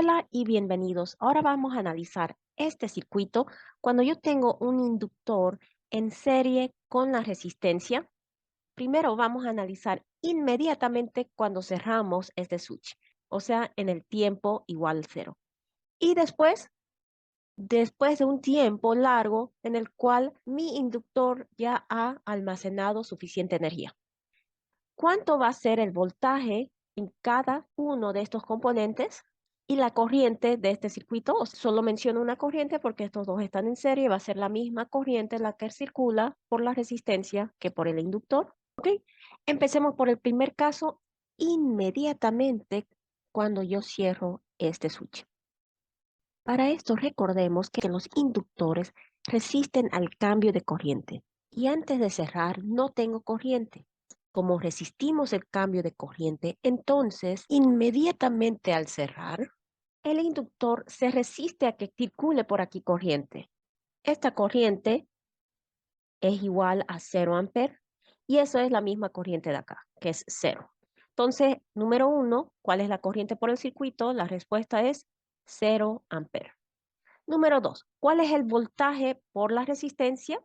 Hola y bienvenidos. Ahora vamos a analizar este circuito cuando yo tengo un inductor en serie con la resistencia. Primero vamos a analizar inmediatamente cuando cerramos este switch, o sea, en el tiempo igual 0. Y después de un tiempo largo en el cual mi inductor ya ha almacenado suficiente energía. ¿Cuánto va a ser el voltaje en cada uno de estos componentes? Y la corriente de este circuito, solo menciono una corriente porque estos dos están en serie, va a ser la misma corriente la que circula por la resistencia que por el inductor. ¿Ok? Empecemos por el primer caso inmediatamente cuando yo cierro este switch. Para esto recordemos que los inductores resisten al cambio de corriente y antes de cerrar no tengo corriente. Como resistimos el cambio de corriente, entonces inmediatamente al cerrar, el inductor se resiste a que circule por aquí corriente. Esta corriente es igual a 0 amperes y eso es la misma corriente de acá, que es 0. Entonces, número 1, ¿cuál es la corriente por el circuito? La respuesta es 0 amperes. Número 2, ¿cuál es el voltaje por la resistencia?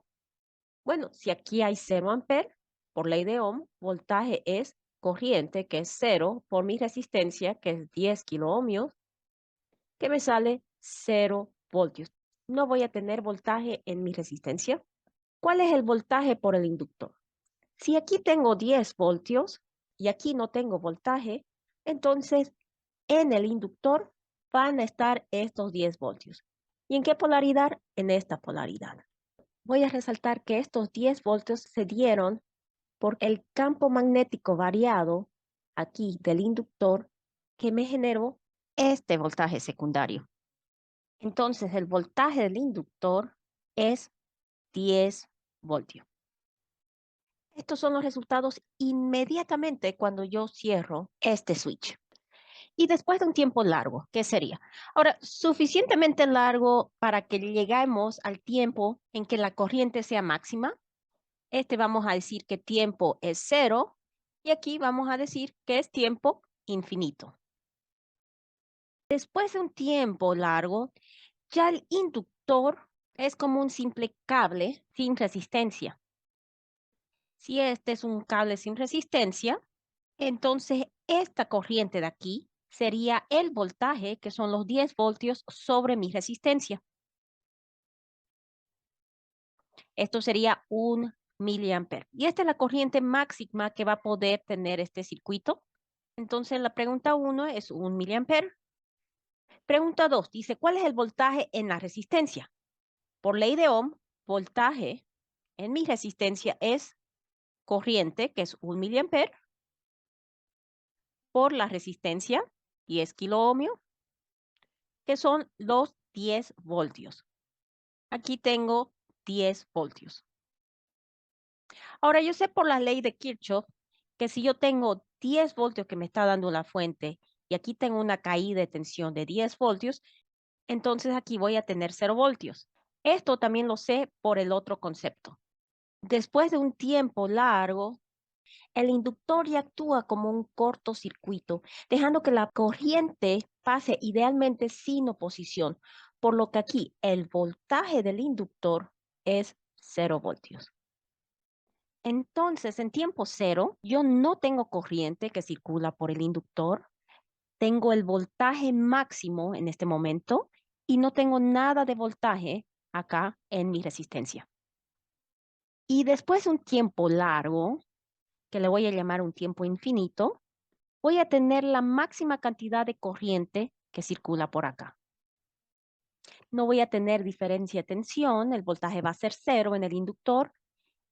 Bueno, si aquí hay 0 amperes, por ley de Ohm, voltaje es corriente, que es 0, por mi resistencia, que es 10 kiloohmios, que me sale 0 voltios. No voy a tener voltaje en mi resistencia. ¿Cuál es el voltaje por el inductor? Si aquí tengo 10 voltios y aquí no tengo voltaje, entonces en el inductor van a estar estos 10 voltios. ¿Y en qué polaridad? En esta polaridad. Voy a resaltar que estos 10 voltios se dieron por el campo magnético variado aquí del inductor que me generó este voltaje secundario. Entonces el voltaje del inductor es 10 voltios. Estos son los resultados inmediatamente cuando yo cierro este switch. Y después de un tiempo largo, ¿qué sería? Ahora, suficientemente largo para que lleguemos al tiempo en que la corriente sea máxima. Vamos a decir que tiempo es 0 y aquí vamos a decir que es tiempo infinito. Después de un tiempo largo, ya el inductor es como un simple cable sin resistencia. Si este es un cable sin resistencia, entonces esta corriente de aquí sería el voltaje, que son los 10 voltios sobre mi resistencia. Esto sería un miliampere. Y esta es la corriente máxima que va a poder tener este circuito. Entonces la pregunta 1 es 1 miliampere. Pregunta 2 dice, ¿cuál es el voltaje en la resistencia? Por ley de Ohm, voltaje en mi resistencia es corriente, que es 1 miliampere, por la resistencia, 10 kiloohmios, que son los 10 voltios. Aquí tengo 10 voltios. Ahora, yo sé por la ley de Kirchhoff que si yo tengo 10 voltios que me está dando la fuente y aquí tengo una caída de tensión de 10 voltios, entonces aquí voy a tener 0 voltios. Esto también lo sé por el otro concepto. Después de un tiempo largo, el inductor ya actúa como un cortocircuito, dejando que la corriente pase idealmente sin oposición, por lo que aquí el voltaje del inductor es 0 voltios. Entonces, en tiempo cero, yo no tengo corriente que circula por el inductor, tengo el voltaje máximo en este momento y no tengo nada de voltaje acá en mi resistencia. Y después de un tiempo largo, que le voy a llamar un tiempo infinito, voy a tener la máxima cantidad de corriente que circula por acá. No voy a tener diferencia de tensión, el voltaje va a ser 0 en el inductor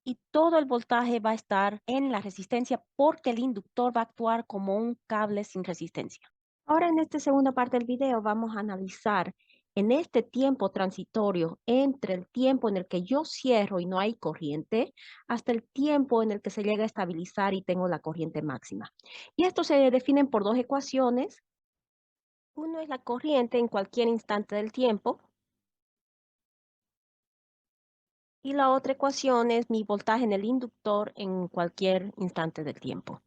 y todo el voltaje va a estar en la resistencia porque el inductor va a actuar como un cable sin resistencia. Ahora en esta segunda parte del video vamos a analizar en este tiempo transitorio entre el tiempo en el que yo cierro y no hay corriente hasta el tiempo en el que se llega a estabilizar y tengo la corriente máxima. Y esto se definen por dos ecuaciones. Uno es la corriente en cualquier instante del tiempo y la otra ecuación es mi voltaje en el inductor en cualquier instante del tiempo.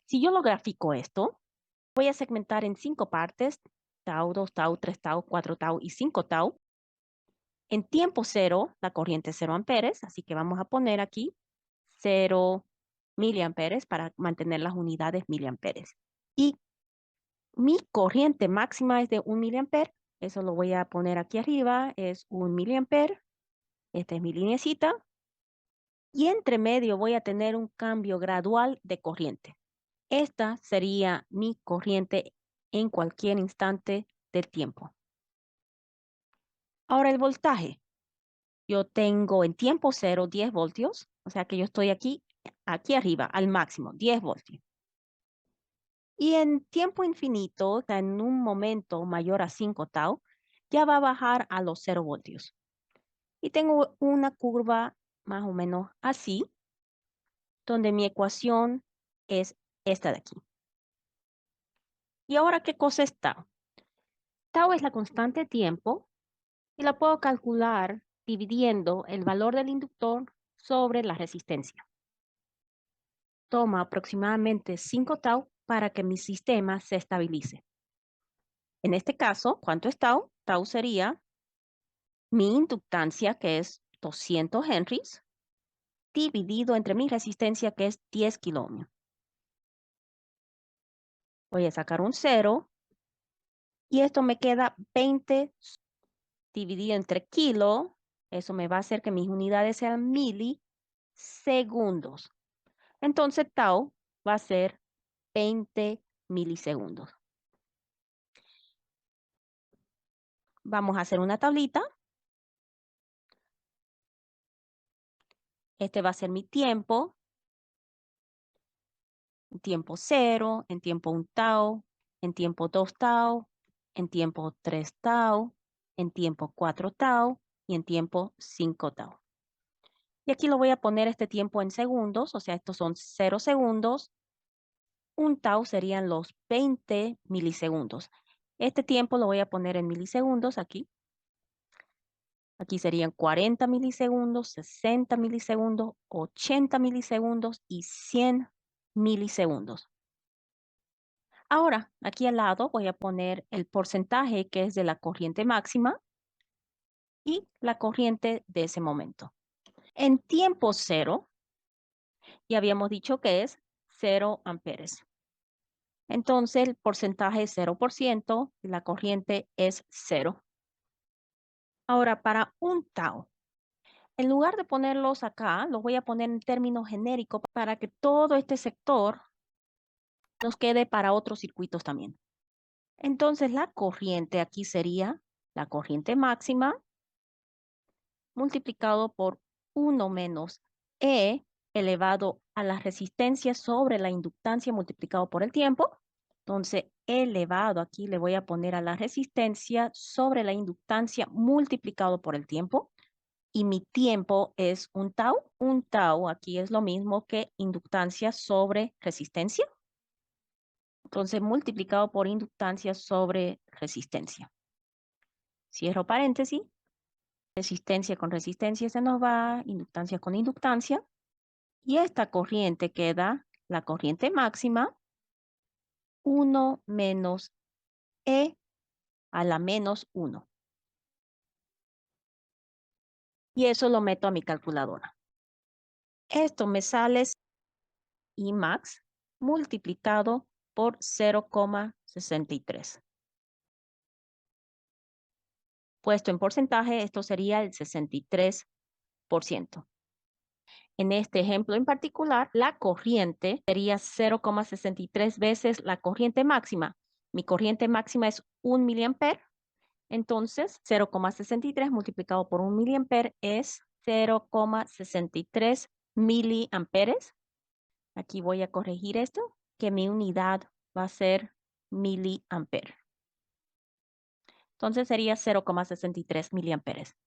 Si yo lo grafico esto, Voy a segmentar en 5 partes, tau, 2 tau, 3 tau, 4 tau y 5 tau. En tiempo cero, la corriente es 0 amperes, así que vamos a poner aquí 0 miliamperes para mantener las unidades miliamperes. Y mi corriente máxima es de 1 miliamper, eso lo voy a poner aquí arriba, es 1 miliamper. Esta es mi lineecita. Y entre medio voy a tener un cambio gradual de corriente. Esta sería mi corriente en cualquier instante del tiempo. Ahora el voltaje. Yo tengo en tiempo cero 10 voltios, o sea que yo estoy aquí arriba, al máximo, 10 voltios. Y en tiempo infinito, o sea, en un momento mayor a 5 tau, ya va a bajar a los 0 voltios. Y tengo una curva más o menos así, donde mi ecuación es esta de aquí. ¿Y ahora qué cosa es tau? Tau es la constante de tiempo y la puedo calcular dividiendo el valor del inductor sobre la resistencia. Toma aproximadamente 5 tau para que mi sistema se estabilice. En este caso, ¿cuánto es tau? Tau sería mi inductancia, que es 200 henries, dividido entre mi resistencia, que es 10 kiloohmios. Voy a sacar un 0 y esto me queda 20 dividido entre kilo. Eso me va a hacer que mis unidades sean milisegundos. Entonces, tau va a ser 20 milisegundos. Vamos a hacer una tablita. Este va a ser mi tiempo. En tiempo 0, en tiempo 1 tau, en tiempo 2 tau, en tiempo 3 tau, en tiempo 4 tau y en tiempo 5 tau. Y aquí lo voy a poner este tiempo en segundos, o sea, estos son 0 segundos. Un tau serían los 20 milisegundos. Este tiempo lo voy a poner en milisegundos aquí. Aquí serían 40 milisegundos, 60 milisegundos, 80 milisegundos y 100 milisegundos. Ahora, aquí al lado voy a poner el porcentaje que es de la corriente máxima y la corriente de ese momento. En tiempo cero, ya habíamos dicho que es 0 amperes. Entonces, el porcentaje es 0% y la corriente es 0. Ahora, para un tau, en lugar de ponerlos acá, los voy a poner en términos genéricos para que todo este sector nos quede para otros circuitos también. Entonces, la corriente aquí sería la corriente máxima multiplicado por 1 menos E elevado a la resistencia sobre la inductancia multiplicado por el tiempo. Entonces, elevado aquí le voy a poner a la resistencia sobre la inductancia multiplicado por el tiempo. Y mi tiempo es un tau. Un tau aquí es lo mismo que inductancia sobre resistencia. Entonces, multiplicado por inductancia sobre resistencia. Cierro paréntesis. Resistencia con resistencia se nos va, inductancia con inductancia. Y esta corriente queda la corriente máxima, 1 menos E a la menos 1. Y eso lo meto a mi calculadora. Esto me sale I max multiplicado por 0,63. Puesto en porcentaje, esto sería el 63%. En este ejemplo en particular, la corriente sería 0,63 veces la corriente máxima. Mi corriente máxima es 1 miliamper. Entonces, 0,63 multiplicado por 1 miliamper es 0,63 miliamperes. Aquí voy a corregir esto, que mi unidad va a ser miliamper. Entonces sería 0,63 miliamperes.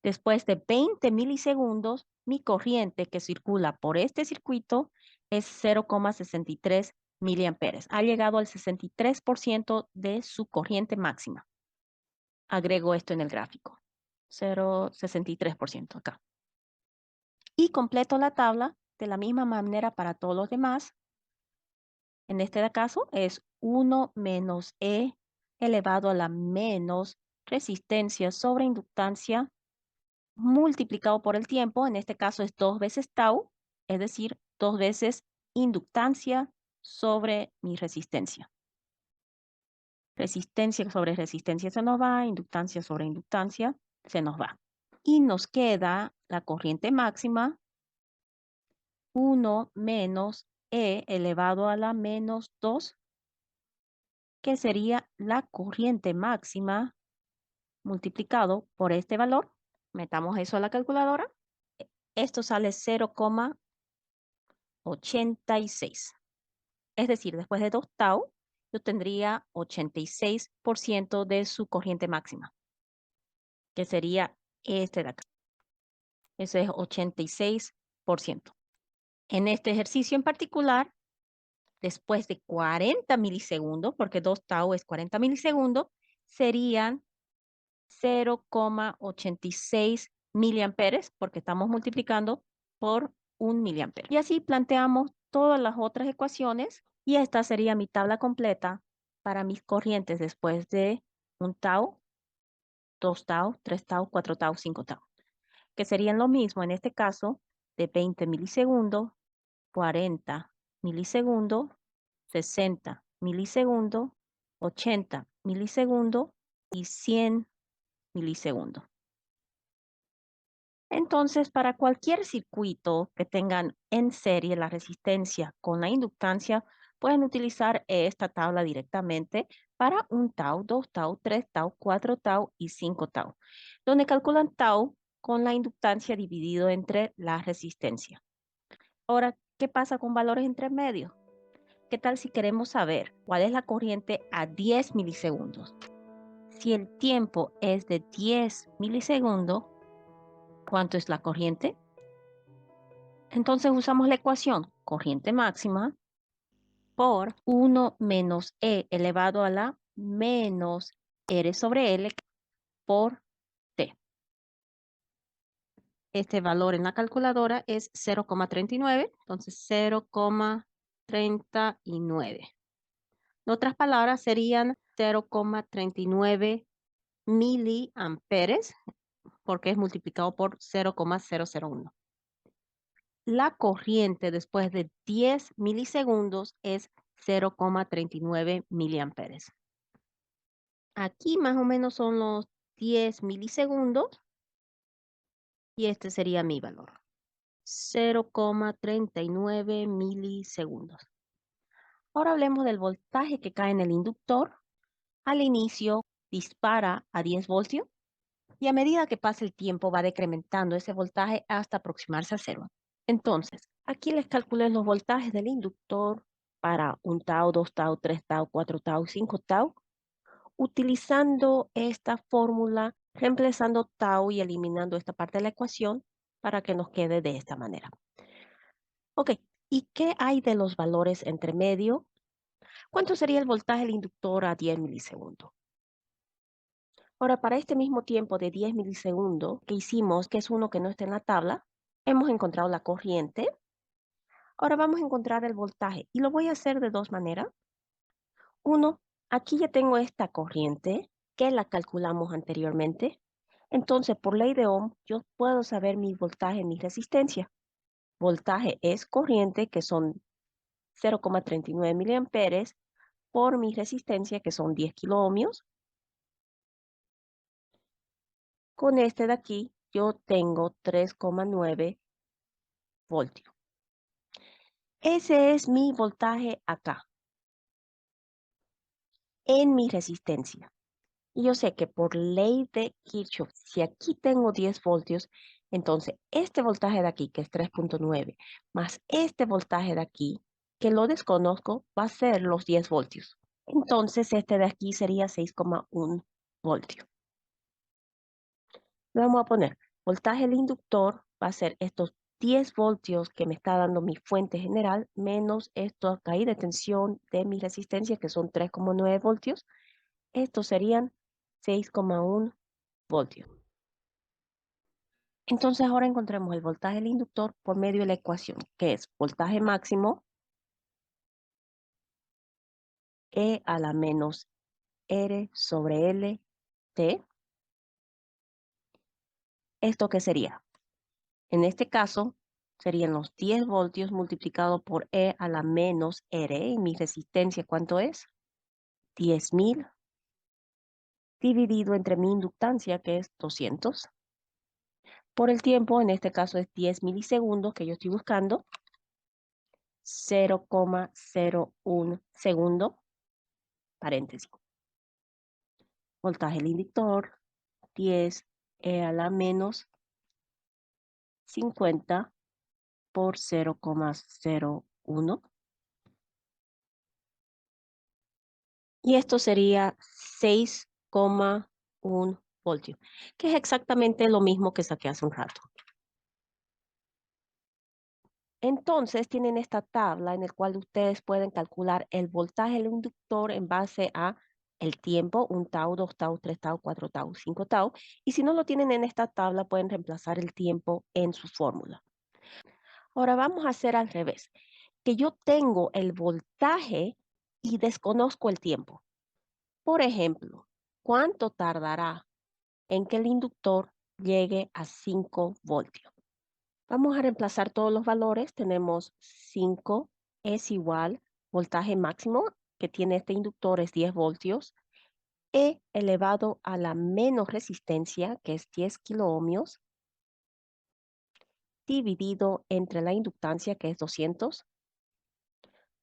Después de 20 milisegundos, mi corriente que circula por este circuito es 0,63 miliamperes. Ha llegado al 63% de su corriente máxima. Agrego esto en el gráfico. 0,63% acá. Y completo la tabla de la misma manera para todos los demás. En este caso es 1 menos E elevado a la menos resistencia sobre inductancia multiplicado por el tiempo. En este caso es 2 veces tau, es decir, 2 veces inductancia sobre mi resistencia. Resistencia sobre resistencia se nos va, inductancia sobre inductancia se nos va. Y nos queda la corriente máxima, 1 menos E elevado a la menos 2, que sería la corriente máxima multiplicado por este valor. Metamos eso a la calculadora. Esto sale 0,86. Es decir, después de 2 tau, yo tendría 86% de su corriente máxima, que sería este de acá. Ese es 86%. En este ejercicio en particular, después de 40 milisegundos, porque 2 tau es 40 milisegundos, serían 0,86 miliamperes, porque estamos multiplicando por 1 miliampere. Y así planteamos todas las otras ecuaciones, y esta sería mi tabla completa para mis corrientes después de 1 tau, 2 tau, 3 tau, 4 tau, 5 tau, que serían lo mismo en este caso de 20 milisegundos, 40 milisegundos, 60 milisegundos, 80 milisegundos y 100 milisegundos. Entonces, para cualquier circuito que tengan en serie la resistencia con la inductancia, pueden utilizar esta tabla directamente para 1 tau, 2 tau, 3 tau, 4 tau y 5 tau, donde calculan tau con la inductancia dividido entre la resistencia. Ahora, ¿qué pasa con valores entre medios? ¿Qué tal si queremos saber cuál es la corriente a 10 milisegundos? Si el tiempo es de 10 milisegundos, ¿cuánto es la corriente? Entonces usamos la ecuación corriente máxima por 1 menos E elevado a la menos R sobre L por T. Este valor en la calculadora es 0,39, entonces 0,39. En otras palabras, serían 0,39 miliamperes, porque es multiplicado por 0,001. La corriente después de 10 milisegundos es 0,39 miliamperes. Aquí más o menos son los 10 milisegundos y este sería mi valor. 0,39 milisegundos. Ahora hablemos del voltaje que cae en el inductor. Al inicio dispara a 10 voltios y a medida que pasa el tiempo va decrementando ese voltaje hasta aproximarse a cero. Entonces, aquí les calculé los voltajes del inductor para 1 tau, 2 tau, 3 tau, 4 tau, 5 tau, utilizando esta fórmula, reemplazando tau y eliminando esta parte de la ecuación para que nos quede de esta manera. Ok, ¿y qué hay de los valores entre medio? ¿Cuánto sería el voltaje del inductor a 10 milisegundos? Ahora, para este mismo tiempo de 10 milisegundos que hicimos, que es uno que no está en la tabla, hemos encontrado la corriente. Ahora vamos a encontrar el voltaje y lo voy a hacer de dos maneras. Uno, aquí ya tengo esta corriente que la calculamos anteriormente. Entonces, por ley de Ohm, yo puedo saber mi voltaje, mi resistencia. Voltaje es corriente, que son 0,39 miliamperes, por mi resistencia, que son 10 kiloohmios. Con este de aquí, yo tengo 3,9 voltios. Ese es mi voltaje acá, en mi resistencia. Y yo sé que por ley de Kirchhoff, si aquí tengo 10 voltios, entonces este voltaje de aquí, que es 3,9, más este voltaje de aquí, que lo desconozco, va a ser los 10 voltios. Entonces este de aquí sería 6,1 voltios. Le vamos a poner voltaje del inductor, va a ser estos 10 voltios que me está dando mi fuente general, menos esto acá ahí de tensión de mi resistencia, que son 3,9 voltios. Estos serían 6,1 voltios. Entonces ahora encontremos el voltaje del inductor por medio de la ecuación, que es voltaje máximo E a la menos R sobre L T. ¿Esto qué sería? En este caso, serían los 10 voltios multiplicado por E a la menos R. Y mi resistencia, ¿cuánto es? 10.000 dividido entre mi inductancia, que es 200. Por el tiempo, en este caso es 10 milisegundos que yo estoy buscando. 0,01 segundo, paréntesis. Voltaje del inductor, 10 E a la menos 50 por 0,01. Y esto sería 6,1 voltios, que es exactamente lo mismo que saqué hace un rato. Entonces tienen esta tabla en la cual ustedes pueden calcular el voltaje del inductor en base a el tiempo, 1 tau, 2 tau, 3 tau, 4 tau, 5 tau. Y si no lo tienen en esta tabla, pueden reemplazar el tiempo en su fórmula. Ahora vamos a hacer al revés, que yo tengo el voltaje y desconozco el tiempo. Por ejemplo, ¿cuánto tardará en que el inductor llegue a 5 voltios? Vamos a reemplazar todos los valores. Tenemos 5 es igual, voltaje máximo que tiene este inductor es 10 voltios, E elevado a la menos resistencia, que es 10 kiloohmios, dividido entre la inductancia, que es 200,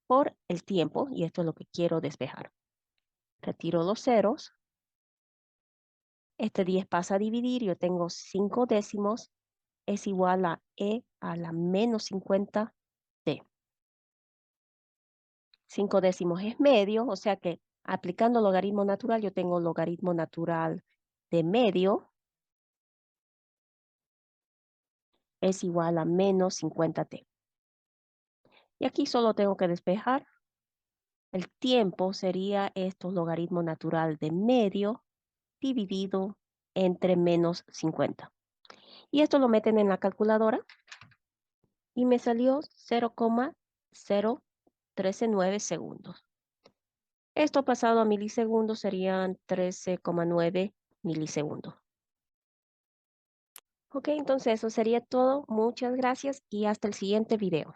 por el tiempo, y esto es lo que quiero despejar. Retiro los ceros. Este 10 pasa a dividir, yo tengo 5 décimos, es igual a E a la menos 50 t. 5 décimos es medio, o sea que aplicando logaritmo natural, yo tengo logaritmo natural de medio es igual a menos 50t. Y aquí solo tengo que despejar. El tiempo sería esto, logaritmo natural de medio dividido entre menos 50. Y esto lo meten en la calculadora y me salió 0,0139 segundos. Esto pasado a milisegundos serían 13,9 milisegundos. Ok, entonces eso sería todo. Muchas gracias y hasta el siguiente video.